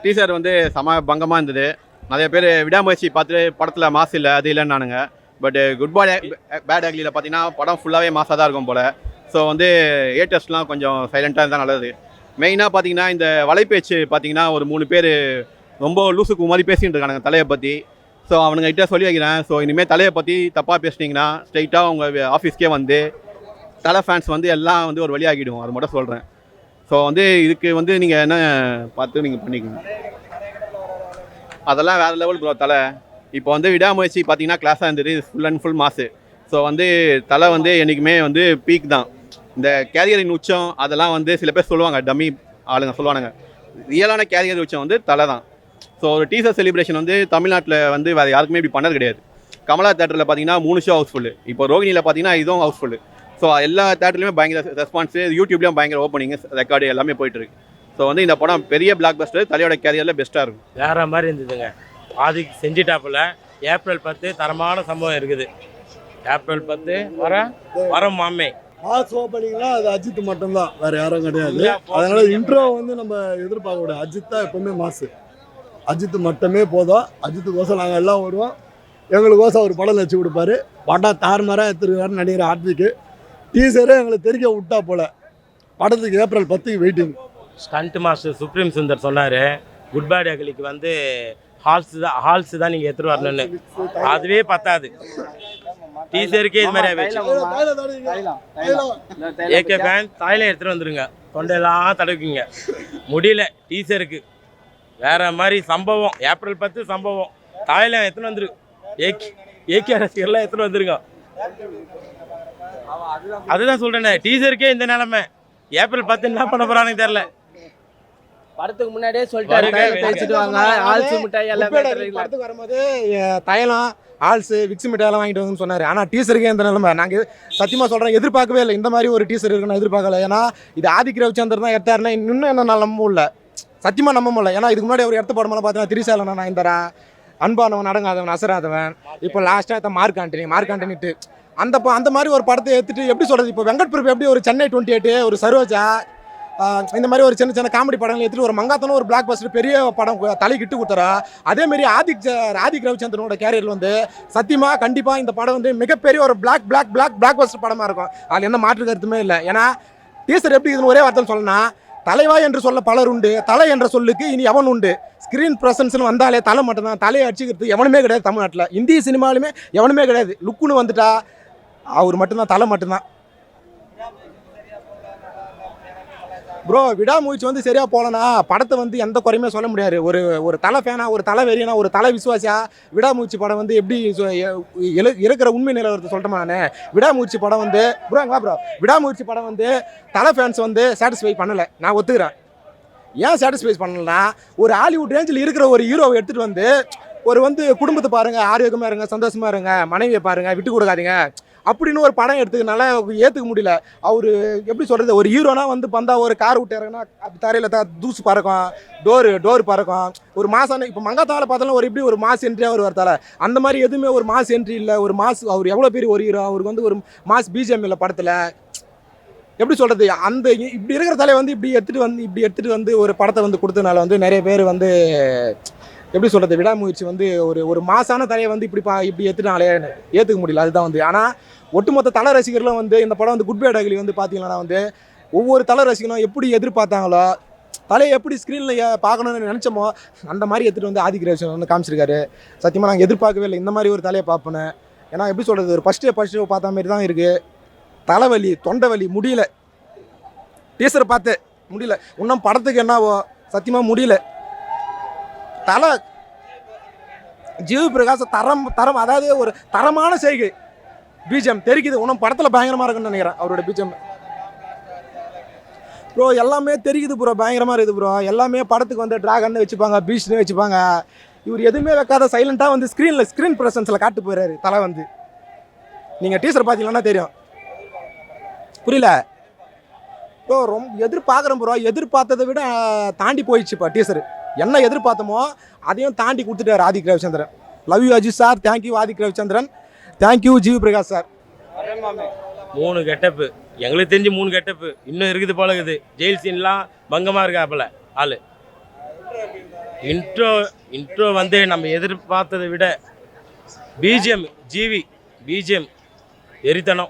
Teaser வந்து செம பங்கமாக இருந்தது. நிறைய பேர் விடாமுயற்சி பார்த்துட்டு படத்தில் மாசு இல்லை அது இல்லைன்னானுங்க. பட் குட் பாய் பேட் அக்லியில் பார்த்தீங்கன்னா படம் ஃபுல்லாகவே மாசாக தான் இருக்கும் போல். ஸோ வந்து ஏட்டர்ஸ்லாம் கொஞ்சம் சைலண்ட்டாக இருந்தால் நல்லது. மெயினாக பார்த்தீங்கன்னா இந்த வலைப்பேச்சு பார்த்தீங்கன்னா ஒரு 3 பேர் ரொம்ப லூசுக்கு மாதிரி பேசிகிட்டு இருக்கானுங்க தலையை பற்றி. ஸோ அவனுங்கிட்ட சொல்லி வைக்கிறேன். ஸோ இனிமேல் தலையை பற்றி தப்பாக பேசுனீங்கன்னா ஸ்ட்ரைட்டாக உங்கள் ஆஃபீஸ்க்கே வந்து தலை ஃபேன்ஸ் வந்து எல்லாம் வந்து ஒரு வழியாகிடும். அது மட்டும் சொல்கிறேன். ஸோ வந்து இதுக்கு வந்து நீங்கள் என்ன பார்த்து நீங்கள் பண்ணிக்கணும். அதெல்லாம் வேறு லெவல் ப்ரோ தலை. இப்போ வந்து விடாமுயற்சி பார்த்தீங்கன்னா கிளாஸாக இருந்தது. ஃபுல் அண்ட் ஃபுல் மாசு. ஸோ வந்து தலை வந்து என்றைக்குமே வந்து பீக் தான். இந்த கேரியரின் உச்சம் அதெல்லாம் வந்து சில பேர் சொல்லுவாங்க, டம்மி ஆளுங்க சொல்லுவானுங்க. ரியலான கேரியர் உச்சம் வந்து தலை தான். ஸோ ஒரு டீசர் செலிப்ரேஷன் வந்து தமிழ்நாட்டில் வந்து வேறு யாருக்குமே இப்படி பண்ணது கிடையாது. கமலா தேட்டரில் பார்த்தீங்கன்னா 3 ஷோ ஹவுஸ்ஃபுல்லு. இப்போ ரோகிணியில் பார்த்தீங்கன்னா இதுவும் ஹவுஸ்ஃபுல்லு. ஸோ எல்லா தேட்டர்லையுமே பயங்கர ரெஸ்பான்ஸு, யூடியூப்லேயும் பயங்கர ஓப்பனிங்கு ரெக்கார்டு எல்லாமே போயிட்டுருக்கு. ஸோ வந்து இந்த படம் பெரிய பிளாக் பஸ்டர், தலையோட கேரியரில் பெஸ்ட்டாக இருக்கும். வேறு மாதிரி இருந்ததுங்க. ஆதிக்கு செஞ்சிட்டாப்புல. ஏப்ரல் 10 தரமான சம்பவம் இருக்குது. ஏப்ரல் 10 வர மாமே மாஸ் ஓப்பனிங்லாம் அது அஜித் மட்டும்தான், வேறு யாரும் கிடையாது. அதனால் இன்ட்ரோ வந்து நம்ம எதிர்பார்க்க கூடாது. அஜித் தான் எப்போவுமே மாசு. அஜித் மட்டுமே போதும். அஜித்துக்கோசம் நாங்கள் எல்லாம் வருவோம். எங்களுக்கோசம் ஒரு படம் வச்சு கொடுப்பாரு. படம் தாறுமாறாக எடுத்துருக்காரு நடிகர் ஆர்த்திக்கு. டீசரே எங்களுக்கு தெரிக்க விட்டா போல். படத்துக்கு April 10 waiting. Stunt master Supreme Sundar சொன்னார், குட் பை அக்லிக்கு வந்து ஹால்ஸ் தான் நீங்கள் எடுத்துகிட்டு வரணும்னு. அதுவே பத்தாது. டீசருக்கே இது மாதிரி ஏகே ஃபேன் தாயில எடுத்துகிட்டு வந்துடுங்க. தொண்டையெல்லாம் தடுக்குங்க முடியல. டீசருக்கு வேறு மாதிரி சம்பவம். ஏப்ரல் 10 சம்பவம். தாயில எடுத்துன்னு வந்துரு. ஏகே ரசிகர்லாம் எடுத்துன்னு வந்துருங்க. அதுதான் சொல்கிறேனே, டீசருக்கே இந்த நிலைமை. ஏப்ரல் 10 என்ன பண்ண போகிறான்னு தெரில. படத்துக்கு முன்னாடியே சொல்லிட்டாரு பேசிட்டு வாங்க. ஆல்ஸ் மிட்டாய் எல்லாம் படத்துக்கு வரும்போது தைலம் ஆல்ஸு விக்ஸ் மிட்டாயெல்லாம் வாங்கிட்டு வந்து சொன்னார். ஆனால் டீசருக்கே இந்த நிலைமை. நாங்கள் சத்தியமாக சொல்கிறேன், எதிர்பார்க்கவே இல்லை. இந்த மாதிரி ஒரு டீசர் இருக்குன்னு எதிர்பார்க்கல. ஏன்னா இது ஆதிக் ரவிச்சந்தர் தான் எடுத்தாருன்னா இன்னும் என்ன நம்ப இல்லை. சத்தியமாக நம்ப முடியல. ஏன்னா இதுக்கு முன்னாடி ஒரு இடத்த படமெல்லாம் பார்த்தீங்கன்னா திரிசாலனா நான் இந்த அன்பானவன் அடங்காதவன் அசராதவன், இப்போ லாஸ்ட்டாக மார்க் ஆண்டனிட்டு அந்த மாதிரி ஒரு படத்தை எடுத்துட்டு எப்படி சொல்கிறது. இப்போ வெங்கட் பிரபு எப்படி ஒரு சென்னை 28 ஒரு சரோஜா இந்த மாதிரி ஒரு சின்ன காமெடி படங்கள் எடுத்துட்டு ஒரு மங்காத்தனும் ஒரு பிளாக் பஸ்டர் பெரிய படம் தலைக்கிட்டு கொடுத்தாரா. அதேமாரி ஆதிக் ரவிச்சந்திரனோட கேரியரில் வந்து சத்தியமாக கண்டிப்பாக இந்த படம் வந்து மிகப்பெரிய ஒரு பிளாக் பஸ்டர் படமாக இருக்கும். அதில் எந்த மாற்று கருத்துமே இல்லை. ஏன்னா டீசர் எப்படி இதுன்னு ஒரே வார்த்தை சொல்லணும்னா, தலைவா என்று சொல்ல பலர் உண்டு, தலை என்ற சொல்லுக்கு இனி எவன் உண்டு. ஸ்க்ரீன் ப்ரெசன்ஸ்னு வந்தாலே தலை மட்டும்தான். தலையை அடிச்சுக்கிறது எவனுமே கிடையாது தமிழ்நாட்டில். இந்திய சினிமாலுமே எவனுமே கிடையாது. லுக்குன்னு வந்துட்டா அவர் மட்டும்தான், தலை மட்டும்தான். ப்ரோ விடாமுயற்சி வந்து சரியாக போகலன்னா படத்தை வந்து எந்த குறையுமே சொல்ல முடியாது. ஒரு தலை ஃபேனா, ஒரு தலை வெறியனா, ஒரு தலை விசுவாசியா விடாமுயற்சி படம் வந்து எப்படி இருக்கிற உண்மை நிலவரத்தை சொல்லிட்டோமா. நான் விடாமுயற்சி படம் வந்து விடாமுயற்சி படம் வந்து தலை ஃபேன்ஸ் வந்து சாட்டிஸ்ஃபை பண்ணலை. நான் ஒத்துக்கிறேன். ஏன் சாட்டிஸ்ஃபை பண்ணலைன்னா, ஒரு ஹாலிவுட் ரேஞ்சில் இருக்கிற ஒரு ஹீரோவை எடுத்துகிட்டு வந்து வந்து குடும்பத்தை பாருங்கள், ஆரோக்கியமாக இருங்க, சந்தோஷமாக இருங்க, மனைவியை பாருங்கள், விட்டு கொடுக்காதீங்க அப்படின்னு ஒரு படம் எடுத்துக்கனால ஏற்றுக்க முடியல. அவர் எப்படி சொல்கிறது, ஒரு ஹீரோனா வந்து பந்தா ஒரு கார் விட்டு இறங்கினா தரையில் தூசு பறக்கும், டோர் பறக்கும். ஒரு மாசான இப்போ மங்காத்தாவில் பார்த்தாலும் ஒரு இப்படி ஒரு மாஸ் என்ட்ரியாக ஒரு வரத்தால அந்த மாதிரி எதுவுமே ஒரு மாஸ் என்ட்ரி இல்லை. ஒரு மாஸ் அவர் எவ்வளோ பெரிய ஒரு ஹீரோ, அவருக்கு வந்து ஒரு மாஸ் பிஜிஎம் இல்லை படத்தில். எப்படி சொல்கிறது, அந்த இப்படி இருக்கிற தலையை வந்து இப்படி எடுத்துகிட்டு வந்து ஒரு படத்தை வந்து கொடுத்ததுனால வந்து நிறைய பேர் வந்து எப்படி சொல்கிறது, விடாமுயற்சி வந்து ஒரு மாசான தலையை வந்து இப்படி எடுத்துட்டாலே ஏற்றுக்க முடியல. அதுதான் வந்து. ஆனால் ஒட்டுமொத்த தலை ரசிகர்களும் வந்து இந்த படம் வந்து குட் பை அக்லி வந்து பார்த்தீங்கன்னா வந்து ஒவ்வொரு தலை ரசிகர்களும் எப்படி எதிர்பார்த்தாங்களோ, தலையை எப்படி ஸ்க்ரீனில் பார்க்கணுன்னு நினச்சோமோ அந்த மாதிரி எடுத்துகிட்டு வந்து ஆதிக் ரவிச்சந்திரன் வந்து காமிச்சிருக்காரு. சத்தியமாக நாங்கள் எதிர்பார்க்கவே இல்லை இந்த மாதிரி ஒரு தலையை பார்ப்பேன்னு. ஏன்னா எப்படி சொல்கிறது, ஒரு ஃபஸ்ட்டு பார்த்த மாதிரி தான் இருக்குது. தலைவலி, தொண்டை வலி, முடியல. டீசரை பார்த்து முடியல. இன்னும் படத்துக்கு என்னவோ சத்தியமாக முடியல. தலை ஜிவி பிரகாஷ் தரம் அதாவது ஒரு தரமான செய்கை பிஜிஎம் தெரிக்குது. இன்னும் படத்தில் பயங்கரமாக இருக்குன்னு நினைக்கிறேன். அவரோட பிஜிஎம் ப்ரோ எல்லாமே தெரியுது ப்ரோ, பயங்கரமாக இருக்குது ப்ரோ. எல்லாமே படத்துக்கு வந்து ட்ராகன்னு வச்சுப்பாங்க, பீச்னு வச்சுப்பாங்க. இவர் எதுவுமே வைக்காத சைலண்ட்டாக வந்து ஸ்க்ரீன் ப்ரெசன்ஸில் காட்டு போயிறாரு தலை வந்து. நீங்கள் டீசர் பார்த்தீங்கன்னா தெரியும். புரியல ப்ரோ, ரொம்ப எதிர்பார்க்குறேன் ப்ரோ. எதிர்பார்த்ததை விட தாண்டி போயிடுச்சுப்பா டீசர். என்ன எதிர்பார்த்தமோ அதையும் தாண்டி கொடுத்துட்டார் Adhik Ravichandran. Love you Ajith sir, thank you Adhik Ravichandran, thank you GV Prakash sir. 3 getup எங்களுக்கு தெரிஞ்சு 3 கெட்டப்பு இன்னும் இருக்குது போல இருக்குது. ஜெயில் சீன்லாம் பங்கமாக இருக்காப்புல ஆள். இன்ட்ரோ வந்து நம்ம எதிர்பார்த்ததை விட பிஜிஎம் ஜிவி பிஜிஎம் வெறித்தனம்